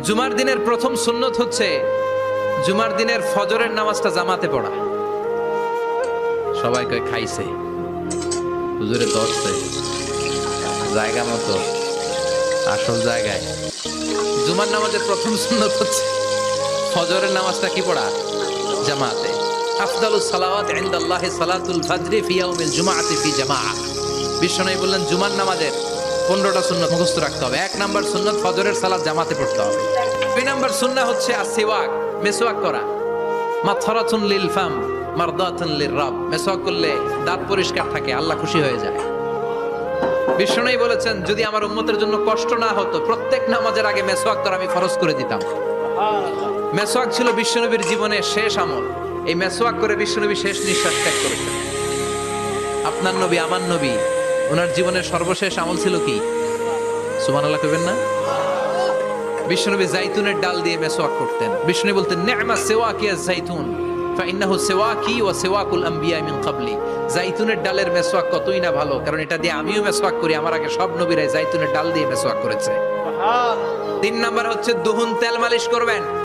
জুমার দিনের প্রথম সুন্নত হচ্ছে জুমার দিনের ফজরের নামাজটা জামাতে পড়া। সবাই কয় খাইছে, হুজুরে ধরছে জায়গা মতো, আসল জায়গায়। জুমার নামাজের প্রথম সুন্নত হচ্ছে ফজরের নামাজটা কি পড়া? জামাতে। আফদালুস সালাওয়াত ইনদাল্লাহি সালাতুল ফাজরি ফি ইয়াউমিল জুমআতি ফি জামাআহ। বিশ্বনবী বললেন জুমার নামাজের 15টা সুন্নাত মুখস্থ রাখতে হবে। 1 নাম্বার সুন্নাত ফজরের সালাত জামাতে পড়তে হবে। 2 নাম্বার সুন্নাহ হচ্ছে আসওয়াক, মেসওয়াক করা। মাতহারাতুন লিল ফাম মারদাতুন লির রাব। মেসওয়াক করলে দাঁত পরিষ্কার থাকে, আল্লাহ খুশি হয়ে যায়। বিশ্বনবী বলেছেন যদি আমার উম্মতের জন্য কষ্ট না হতো প্রত্যেক নামাজের আগে মেসওয়াক করা আমি ফরজ করে দিতাম। মেসওয়াক ছিল বিশ্বনবীর জীবনের শেষ আমল। এই মেসওয়াক করে বিশ্বনবী শেষ নিঃশ্বাস ত্যাগ করেছেন। আপনার নবী, আমার নবী, ওনার জীবনের সর্বশেষ আমল ছিল কি? সুবহানাল্লাহ কইবেন না? বিশ্বনবী জাইতুনের ডাল দিয়ে মেসওয়াক করতেন। বিশ্বনবী বলতেন নি'মা সিওয়াকিয়া জাইতুন ফাইন্নাহু সিওয়াকি ওয়া সিওয়াকুল আম্বিয়া মিন ক্বাবলি। জাইতুনের ডালের মেসওয়াক কতই না ভালো, কারণ এটা দিয়ে আমিও মেসওয়াক করি, আমার আগে সব নবীরাই জাইতুনের ডাল দিয়ে মেসওয়াক করেছে। 3 নাম্বার হচ্ছে দুহুন তেল মালিশ করবেন।